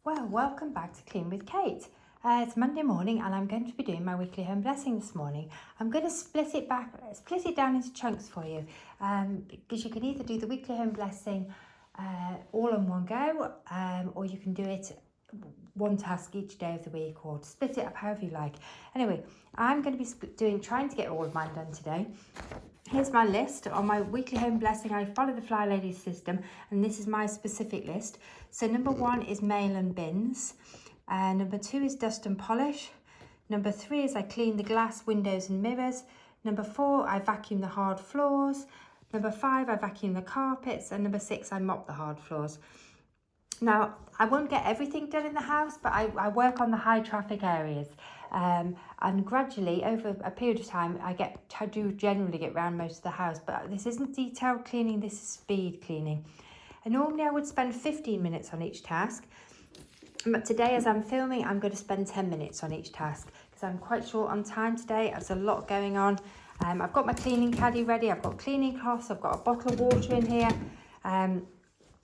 Well, welcome back to Clean with Kate. It's Monday morning and I'm going to be doing my weekly home blessing this morning. I'm going to split it down into chunks for you because you can either do the weekly home blessing all in one go or you can do it one task each day of the week or split it up however you like. Anyway, I'm going to be trying to get all of mine done today. Here's my list on my weekly home blessing. I follow the FlyLady system and this is my specific list. So number 1 is mail and bins. Number 2 is dust and polish. Number 3 is I clean the glass, windows and mirrors. Number 4, I vacuum the hard floors. Number 5, I vacuum the carpets. And number 6, I mop the hard floors. Now, I won't get everything done in the house, but I work on the high traffic areas. And gradually, over a period of time, I do generally get around most of the house. But this isn't detailed cleaning, this is speed cleaning. And normally I would spend 15 minutes on each task. But today, as I'm filming, I'm going to spend 10 minutes on each task because I'm quite short on time today. There's a lot going on. I've got my cleaning caddy ready. I've got cleaning cloths. I've got a bottle of water in here.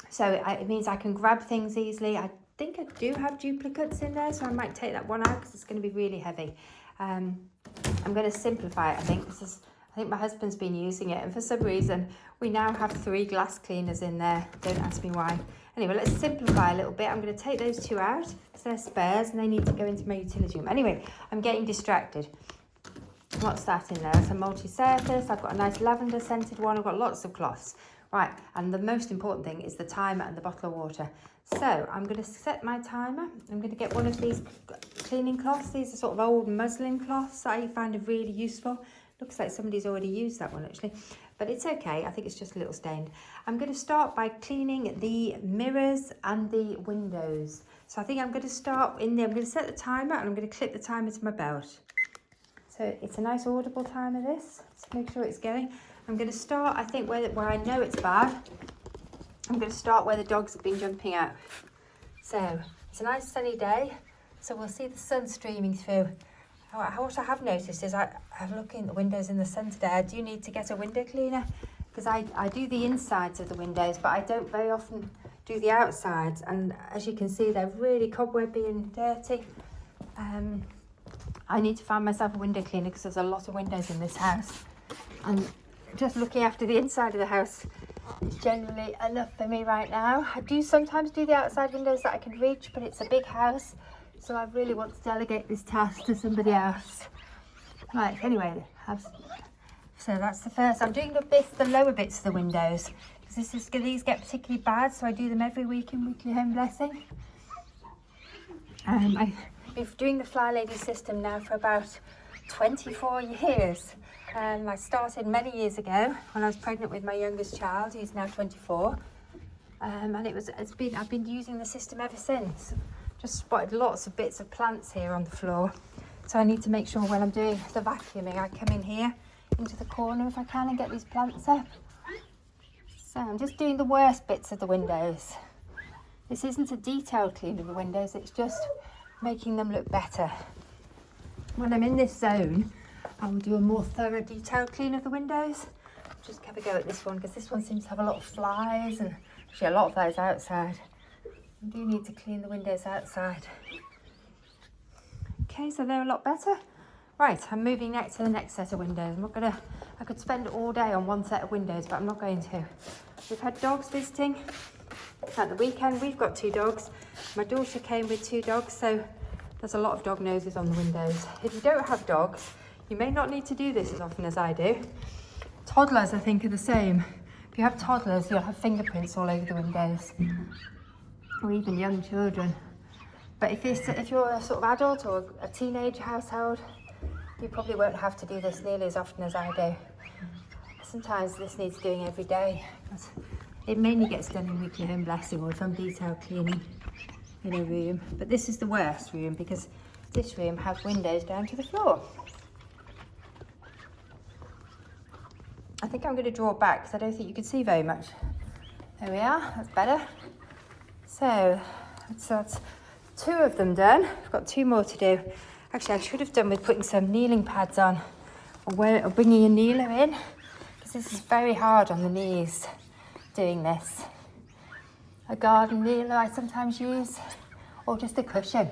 So it means I can grab things easily. I think I do have duplicates in there, so I might take that one out because it's going to be really heavy. I'm going to simplify it, I think. I think my husband's been using it, and for some reason, we now have 3 glass cleaners in there. Don't ask me why. Anyway, let's simplify a little bit. I'm going to take those 2 out because they're spares and they need to go into my utility room. Anyway, I'm getting distracted. What's that in there? It's a multi-surface. I've got a nice lavender scented one. I've got lots of cloths. Right, and the most important thing is the timer and the bottle of water. So I'm going to set my timer. I'm going to get one of these cleaning cloths. These are sort of old muslin cloths that I find are really useful. Looks like somebody's already used that one actually, but it's okay. I think it's just a little stained. I'm going to start by cleaning the mirrors and the windows. So I think I'm going to start in there. I'm going to set the timer and I'm going to clip the timer to my belt. So it's a nice audible timer this, to make sure it's going. I'm going to start, I think, where I know it's bad. I'm going to start where the dogs have been jumping out. So it's a nice sunny day, so we'll see the sun streaming through. What I have noticed is I'm looking at the windows in the sun today. I do need to get a window cleaner because I do the insides of the windows, but I don't very often do the outsides. And as you can see, they're really cobwebby and dirty. I need to find myself a window cleaner because there's a lot of windows in this house. And just looking after the inside of the house is generally enough for me right now. I do sometimes do the outside windows that I can reach, but it's a big house. So I really want to delegate this task to somebody else. Right, anyway, so that's the first. I'm doing the lower bits of the windows because these get particularly bad, so I do them every week in weekly home blessing. I've been doing the FlyLady system now for about 24 years. I started many years ago when I was pregnant with my youngest child, who's now 24. And I've been using the system ever since. Just spotted lots of bits of plants here on the floor, so I need to make sure when I'm doing the vacuuming I come in here into the corner if I can and get these plants up. So I'm just doing the worst bits of the windows. This isn't a detailed clean of the windows, it's just making them look better. When I'm in this zone, I'll do a more thorough detailed clean of the windows. Just have a go at this one because this one seems to have a lot of flies, and actually a lot of those outside. I do need to clean the windows outside. Okay, so they're a lot better. Right, I'm moving next to the next set of windows. I could spend all day on one set of windows, but I'm not going to. We've had dogs visiting at the weekend. We've got 2 dogs. My daughter came with 2 dogs, so there's a lot of dog noses on the windows. If you don't have dogs, you may not need to do this as often as I do. Toddlers, I think, are the same. If you have toddlers, you'll have fingerprints all over the windows. Or even young children. But if you're a sort of adult or a teenage household, you probably won't have to do this nearly as often as I do. Sometimes this needs doing every day. It mainly gets done in weekly home blessing or some detailed cleaning in a room. But this is the worst room because this room has windows down to the floor. I think I'm going to draw back because I don't think you can see very much. There we are, that's better. So that's 2 of them done. I've got 2 more to do. Actually, I should have done with putting some kneeling pads on or bringing a kneeler in because this is very hard on the knees doing this. A garden kneeler I sometimes use, or just a cushion.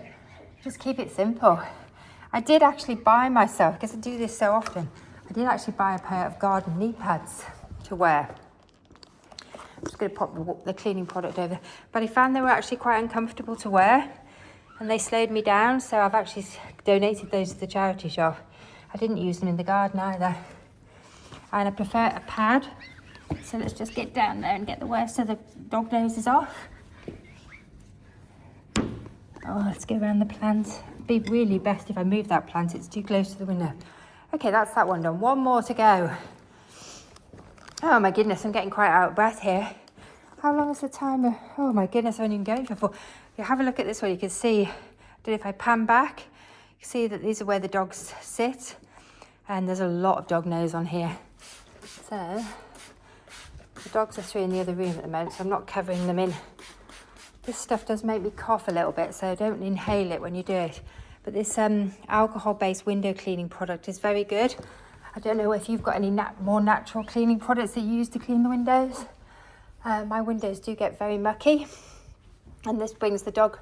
Just keep it simple. I did actually buy myself, because I do this so often, I did actually buy a pair of garden knee pads to wear. I'm just going to pop the cleaning product over, but I found they were actually quite uncomfortable to wear, and they slowed me down, so I've actually donated those to the charity shop. I didn't use them in the garden either. And I prefer a pad, so let's just get down there and get the worst of the dog noses off. Oh, let's go around the plants. It'd be really best if I move that plant, it's too close to the window. Okay, that's that one done. One more to go. Oh my goodness, I'm getting quite out of breath here. How long is the timer? Oh my goodness, I've only been going for 4. You have a look at this one, you can see, I don't know if I pan back, you can see that these are where the dogs sit, and there's a lot of dog nose on here. So, the dogs are through in the other room at the moment, so I'm not covering them in. This stuff does make me cough a little bit, so don't inhale it when you do it. But this alcohol-based window cleaning product is very good. I don't know if you've got any more natural cleaning products that you use to clean the windows. My windows do get very mucky, and this brings the dog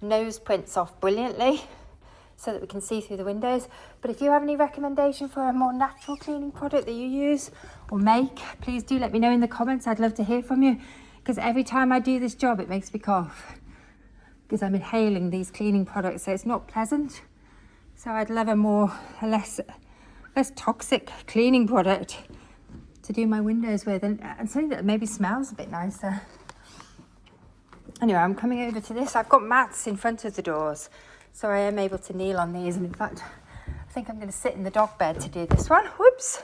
nose prints off brilliantly so that we can see through the windows. But if you have any recommendation for a more natural cleaning product that you use or make, please do let me know in the comments. I'd love to hear from you, because every time I do this job it makes me cough, because I'm inhaling these cleaning products, so it's not pleasant. So I'd love a less toxic cleaning product to do my windows with, and something that maybe smells a bit nicer. Anyway, I'm coming over to this. I've got mats in front of the doors, so I am able to kneel on these, and in fact I think I'm going to sit in the dog bed to do this one. Whoops,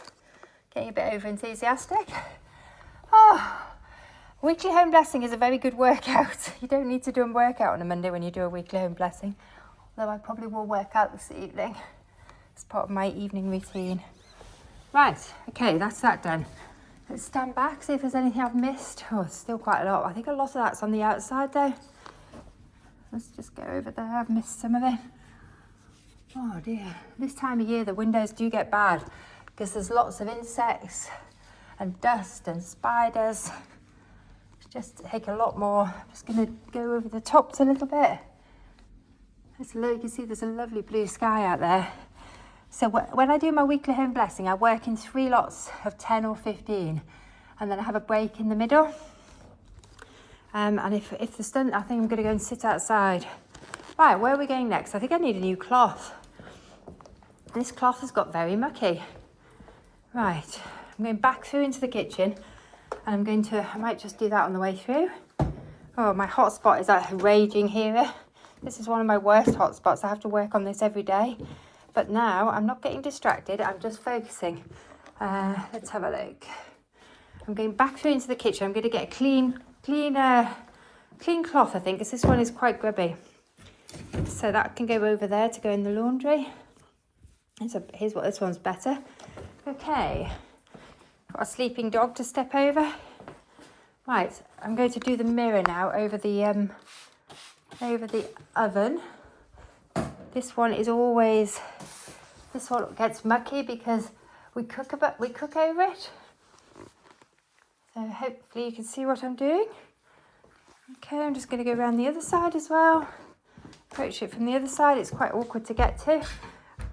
getting a bit over enthusiastic. Oh, weekly home blessing is a very good workout. You don't need to do a workout on a Monday when you do a weekly home blessing, although I probably will work out this evening. It's part of my evening routine. Right, okay, that's that done. Let's stand back, see if there's anything I've missed. Oh, it's still quite a lot. I think a lot of that's on the outside though. Let's just go over there. I've missed some of it. Oh dear. This time of year the windows do get bad because there's lots of insects and dust and spiders. Just take a lot more. I'm just going to go over the tops a little bit. You can see there's a lovely blue sky out there. So when I do my weekly home blessing, I work in 3 lots of 10 or 15, and then I have a break in the middle. And if the sun, I think I'm going to go and sit outside. Right, where are we going next? I think I need a new cloth. This cloth has got very mucky. Right, I'm going back through into the kitchen, and I might just do that on the way through. Oh, my hotspot is raging here. This is one of my worst hotspots. I have to work on this every day. But now I'm not getting distracted, I'm just focusing. Let's have a look. I'm going back through into the kitchen. I'm going to get a clean cloth, I think, because this one is quite grubby. So that can go over there to go in the laundry. Here's what this one's better. Okay, got a sleeping dog to step over. Right, I'm going to do the mirror now over the oven. This one gets mucky because we cook over it. So hopefully you can see what I'm doing. Okay, I'm just going to go around the other side as well. Approach it from the other side. It's quite awkward to get to.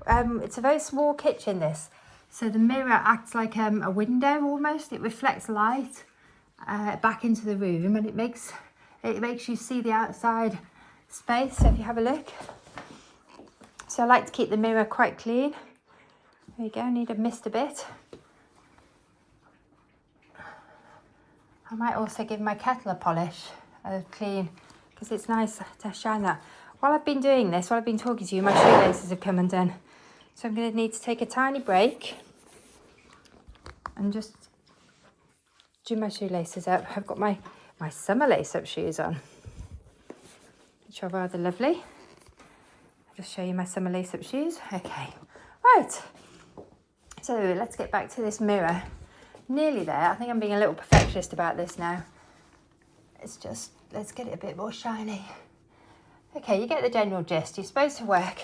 It's a very small kitchen, this. So the mirror acts like a window almost. It reflects light back into the room, and it makes you see the outside space. So if you have a look. So I like to keep the mirror quite clean. There you go, need to mist a bit. I might also give my kettle a polish, clean, because it's nice to shine that. While I've been doing this, while I've been talking to you, my shoelaces have come undone. So I'm going to need to take a tiny break and just do my shoelaces up. I've got my summer lace-up shoes on, which are rather lovely. I'll just show you my summer lace-up shoes. Okay, right. So let's get back to this mirror. Nearly there. I think I'm being a little perfectionist about this now. It's just, let's get it a bit more shiny. Okay, you get the general gist. You're supposed to work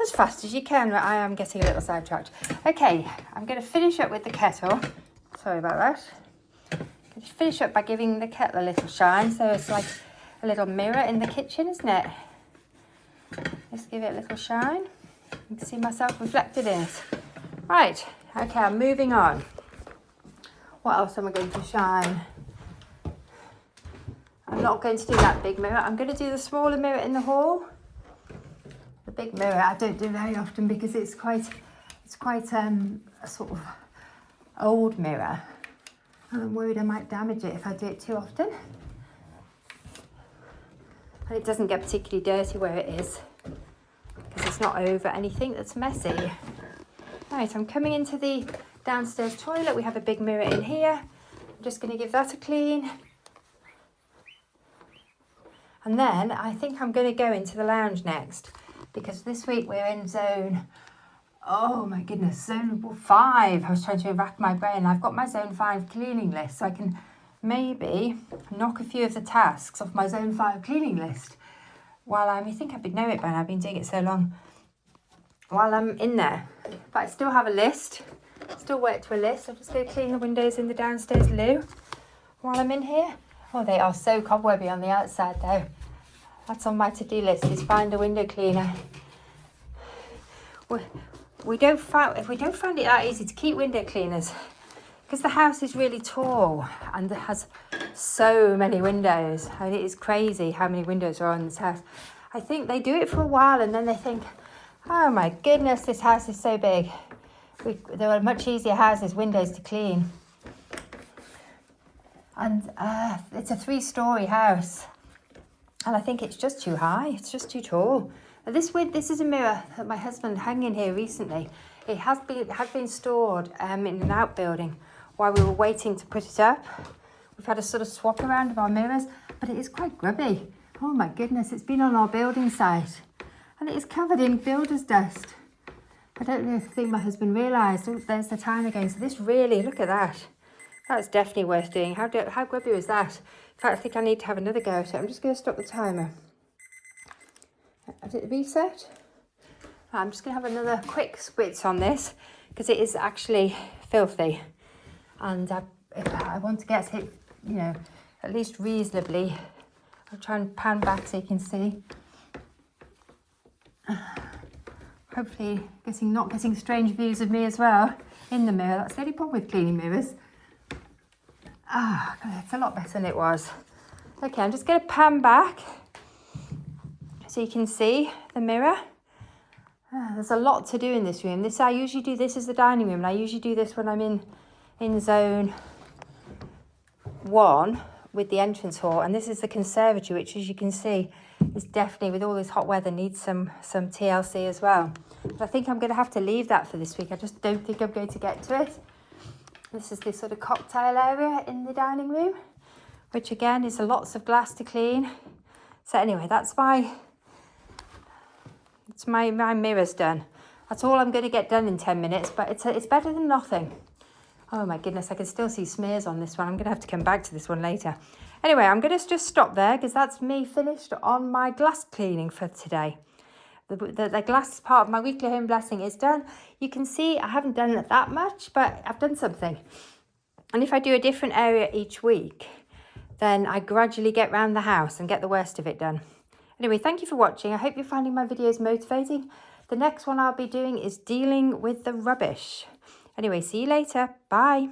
as fast as you can, but I am getting a little sidetracked. Okay, I'm going to finish up with the kettle. Sorry about that. I'm going to finish up by giving the kettle a little shine. So it's like a little mirror in the kitchen, isn't it? Let's give it a little shine. You can see myself reflected in it. Right, okay, I'm moving on. What else am I going to shine? I'm not going to do that big mirror. I'm going to do the smaller mirror in the hall. The big mirror I don't do very often because it's quite a sort of old mirror. And I'm worried I might damage it if I do it too often. And it doesn't get particularly dirty where it is because it's not over anything that's messy. Right, I'm coming into the downstairs toilet. We have a big mirror in here. I'm just going to give that a clean. And then I think I'm going to go into the lounge next because this week we're in zone, oh my goodness, zone 5. I was trying to rack my brain. I've got my zone 5 cleaning list, so I can maybe knock a few of the tasks off my zone 5 cleaning list while I think I know it by now. I've been doing it so long. While I'm in there. But I still have a list. Still work to a list. I'm just going to clean the windows in the downstairs loo while I'm in here. Oh, they are so cobwebby on the outside though. That's on my to-do list, is find a window cleaner. We don't find it that easy to keep window cleaners because the house is really tall and it has so many windows. And it is crazy how many windows are on this house. I think they do it for a while and then they think, oh my goodness, this house is so big. There are much easier houses, windows to clean. And it's a 3-story house. And I think it's just too high. It's just too tall. This is a mirror that my husband hung in here recently. It had been stored in an outbuilding while we were waiting to put it up. We've had a sort of swap around of our mirrors, but it is quite grubby. Oh my goodness, it's been on our building site. And it is covered in builder's dust. I don't think my husband realised. Oh, there's the time again. So this really, look at that. That's definitely worth doing. How grubby was that? In fact, I think I need to have another go at it. I'm just going to stop the timer. Has it reset? I'm just going to have another quick spritz on this because it is actually filthy. And if I want to get it, at least reasonably, I'll try and pan back so you can see. Hopefully not getting strange views of me as well in the mirror. That's the only problem with cleaning mirrors. It's a lot better than it was. Okay, I'm just going to pan back so you can see the mirror. There's a lot to do in this room. I usually do this as the dining room, and I usually do this when I'm in zone 1 with the entrance hall, and this is the conservatory, which, as you can see, is definitely, with all this hot weather, needs some TLC as well. But I think I'm going to have to leave that for this week. I just don't think I'm going to get to it. This is the sort of cocktail area in the dining room, which again is lots of glass to clean. So anyway, that's my mirror's done. That's all I'm going to get done in 10 minutes, but it's better than nothing. Oh my goodness, I can still see smears on this one. I'm going to have to come back to this one later. Anyway, I'm going to just stop there because that's me finished on my glass cleaning for today. The glass part of my weekly home blessing is done. You can see I haven't done it that much, but I've done something. And if I do a different area each week, then I gradually get round the house and get the worst of it done. Anyway, thank you for watching. I hope you're finding my videos motivating. The next one I'll be doing is dealing with the rubbish. Anyway, see you later. Bye.